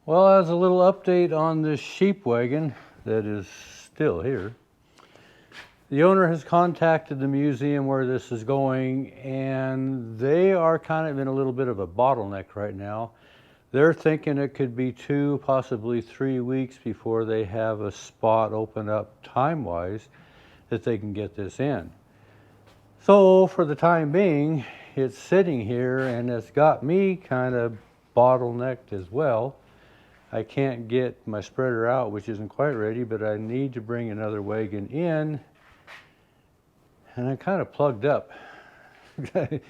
Well, as a little update on this sheep wagon that is still here, the owner has contacted the museum where this is going, and they are kind of in a little bit of a bottleneck right now. They're thinking it could be 2, possibly 3 weeks before they have a spot open up time-wise that they can get this in. So for the time being, it's sitting here, and it's got me kind of bottlenecked as well. I can't get my spreader out, which isn't quite ready, but I need to bring another wagon in, and I'm kind of plugged up. This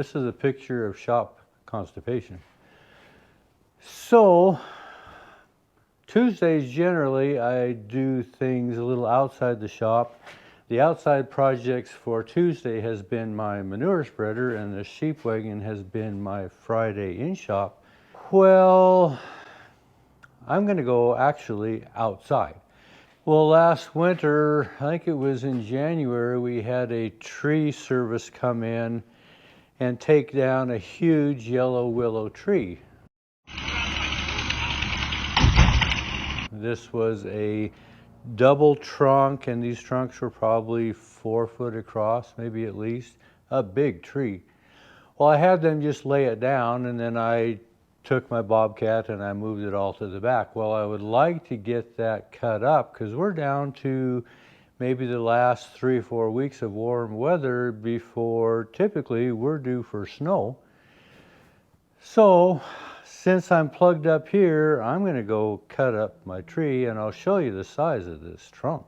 is a picture of shop constipation. So Tuesdays generally I do things a little outside the shop. The outside projects for Tuesday has been my manure spreader, and the sheep wagon has been my Friday in shop. Well, I'm going to go actually outside. Well, last winter, I think it was in January, we had a tree service come in and take down a huge yellow willow tree. This was a double trunk, and these trunks were probably 4 foot across, maybe at least, a big tree. Well, I had them just lay it down, and then I took my bobcat and I moved it all to the back. Well, I would like to get that cut up because we're down to maybe the last 3 or 4 weeks of warm weather before typically we're due for snow. So since I'm plugged up here, I'm going to go cut up my tree, and I'll show you the size of this trunk.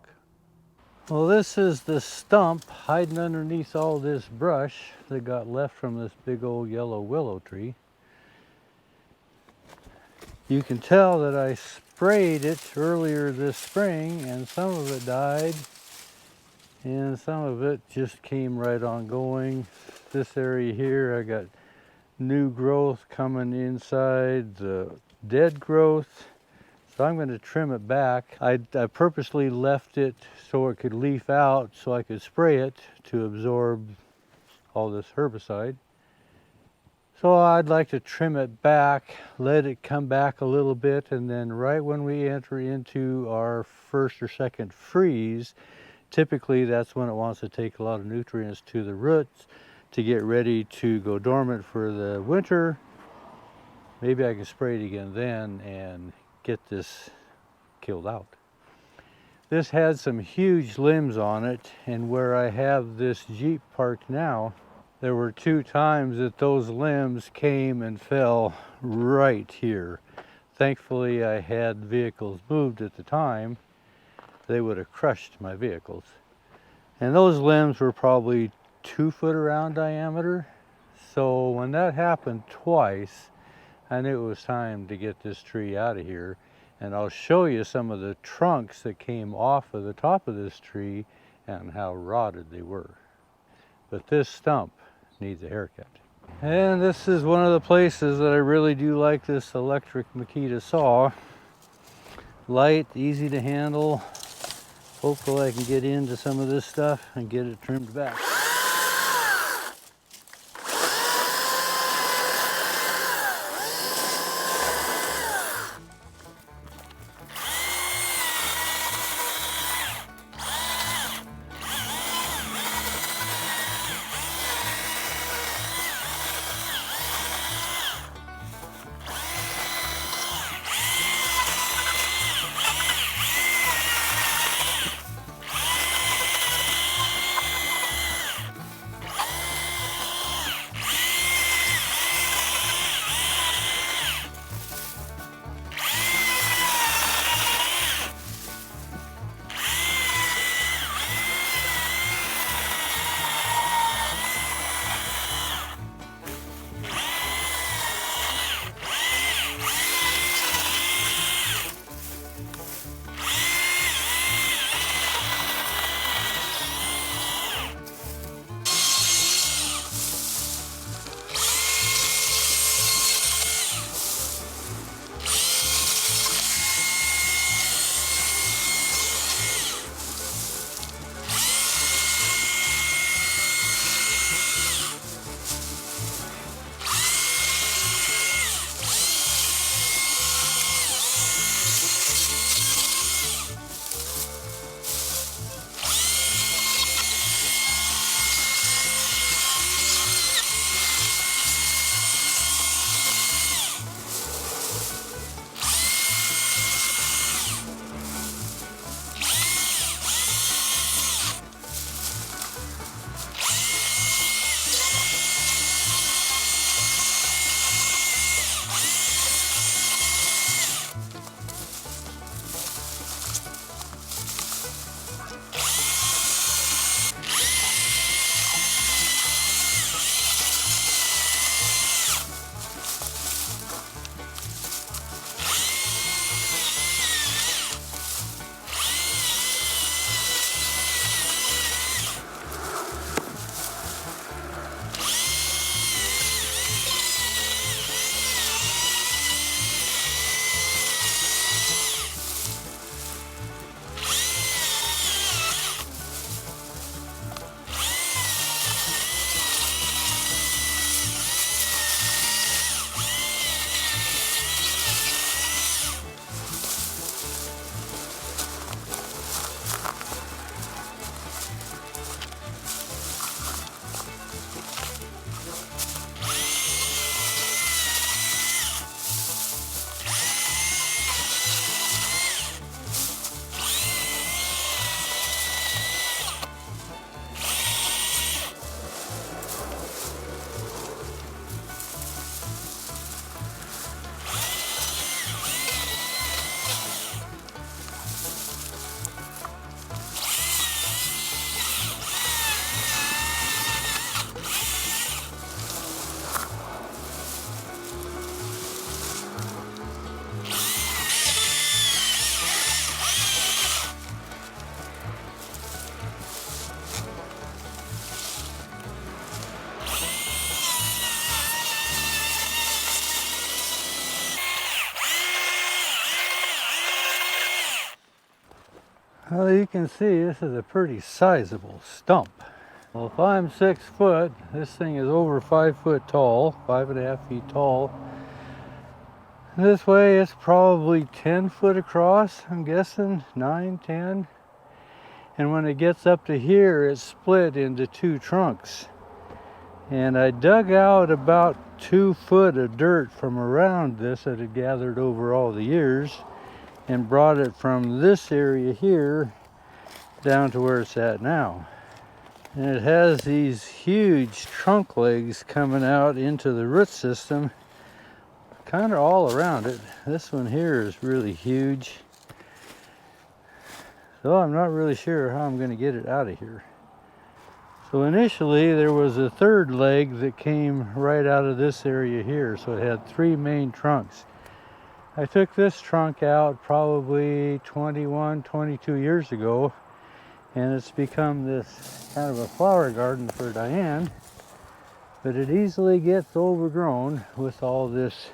Well, this is the stump hiding underneath all this brush that got left from this big old yellow willow tree. You can tell that I sprayed it earlier this spring, and some of it died and some of it just came right on going. This area here, I got new growth coming inside the dead growth, so I'm going to trim it back. I purposely left it so it could leaf out so I could spray it to absorb all this herbicide. So I'd like to trim it back, let it come back a little bit, and then right when we enter into our first or second freeze, typically that's when it wants to take a lot of nutrients to the roots to get ready to go dormant for the winter. Maybe I can spray it again then and get this killed out. This had some huge limbs on it, and where I have this Jeep parked now, there were 2 times that those limbs came and fell right here. Thankfully, I had vehicles moved at the time. They would have crushed my vehicles. And those limbs were probably 2 foot around diameter. So when that happened twice, I knew it was time to get this tree out of here. And I'll show you some of the trunks that came off of the top of this tree and how rotted they were. But this stump needs a haircut. And this is one of the places that I really do like this electric Makita saw. Light, easy to handle. Hopefully I can get into some of this stuff and get it trimmed back. Well, you can see this is a pretty sizable stump. Well, if I'm 6 foot, this thing is over 5 foot tall, 5.5 feet tall. This way it's probably 10 foot across, I'm guessing, 9, 10. And when it gets up to here, it's split into 2 trunks. And I dug out about 2 foot of dirt from around this that had gathered over all the years and brought it from this area here down to where it's at now. And it has these huge trunk legs coming out into the root system, kind of all around it. This one here is really huge. So I'm not really sure how I'm going to get it out of here. So initially there was a third leg that came right out of this area here. So it had 3 main trunks. I took this trunk out probably 21, 22 years ago. And it's become this kind of a flower garden for Diane. But it easily gets overgrown with all this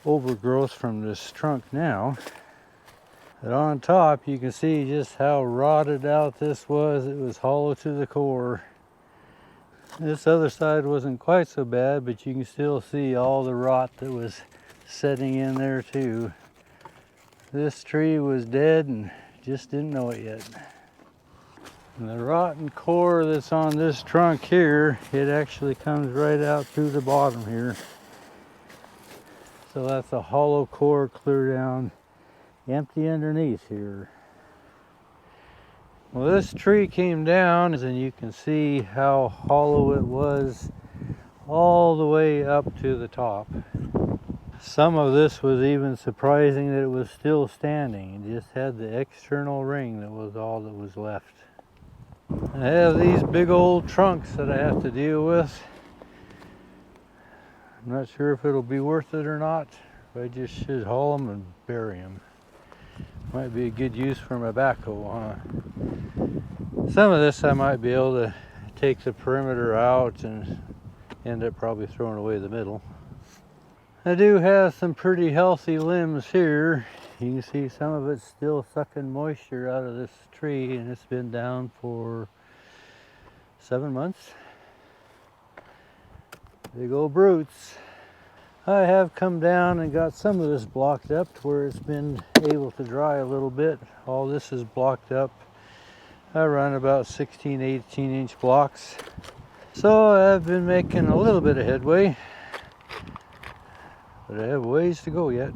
overgrowth from this trunk now. But on top you can see just how rotted out this was. It was hollow to the core. This other side wasn't quite so bad, but you can still see all the rot that was setting in there too. This tree was dead and just didn't know it yet. And the rotten core that's on this trunk here, it actually comes right out through the bottom here. So that's a hollow core clear down, empty underneath here. Well, this tree came down and you can see how hollow it was all the way up to the top. Some of this was even surprising that it was still standing. It just had the external ring that was all that was left. I have these big old trunks that I have to deal with. I'm not sure if it'll be worth it or not. I just should haul them and bury them. Might be a good use for my backhoe, huh? Some of this I might be able to take the perimeter out and end up probably throwing away the middle. I do have some pretty healthy limbs here. You can see some of it's still sucking moisture out of this tree, and it's been down for 7 months. Big old brutes. I have come down and got some of this blocked up to where it's been able to dry a little bit. All this is blocked up. I run about 16, 18-inch blocks. So I've been making a little bit of headway, but I have ways to go yet.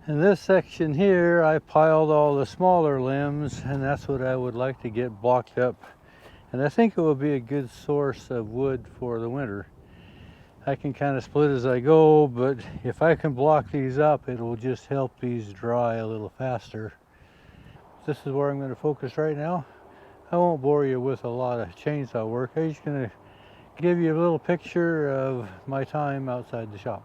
In this section here, I piled all the smaller limbs, and that's what I would like to get blocked up. And I think it will be a good source of wood for the winter. I can kind of split as I go, but if I can block these up, it will just help these dry a little faster. This is where I'm going to focus right now. I won't bore you with a lot of chainsaw work. I'm just going to give you a little picture of my time outside the shop.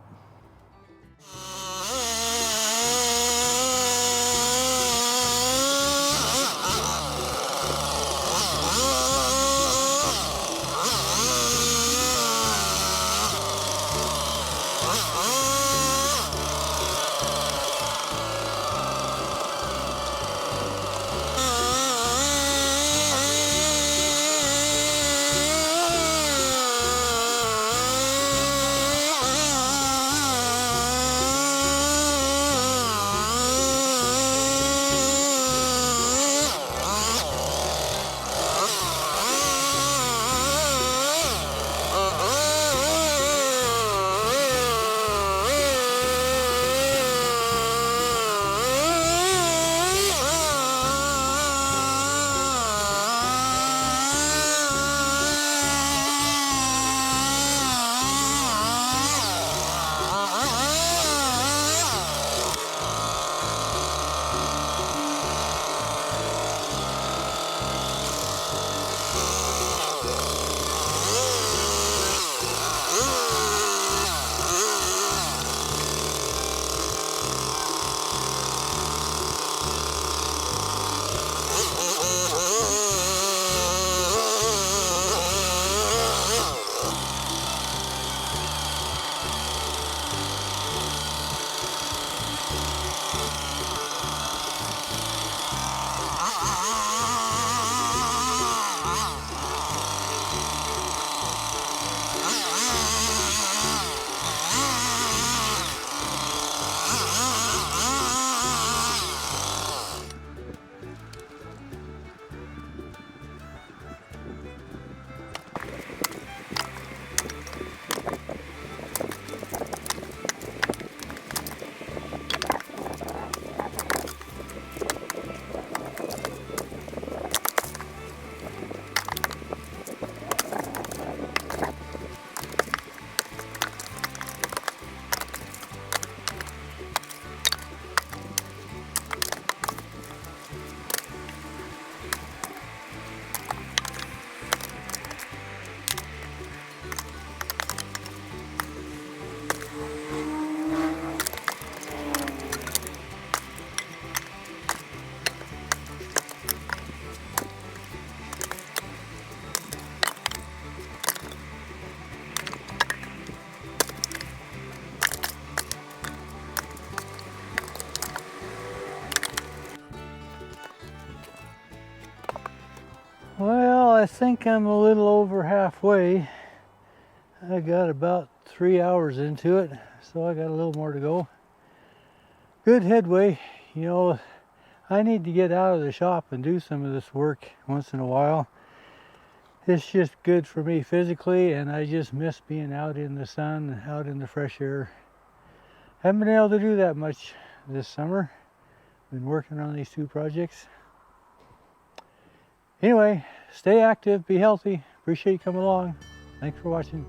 Well, I think I'm a little over halfway. I got about 3 hours into it, so I got a little more to go. Good headway. You know, I need to get out of the shop and do some of this work once in a while. It's just good for me physically, and I just miss being out in the sun, out in the fresh air. Haven't been able to do that much this summer. Been working on these 2 projects. Anyway, stay active, be healthy. Appreciate you coming along. Thanks for watching.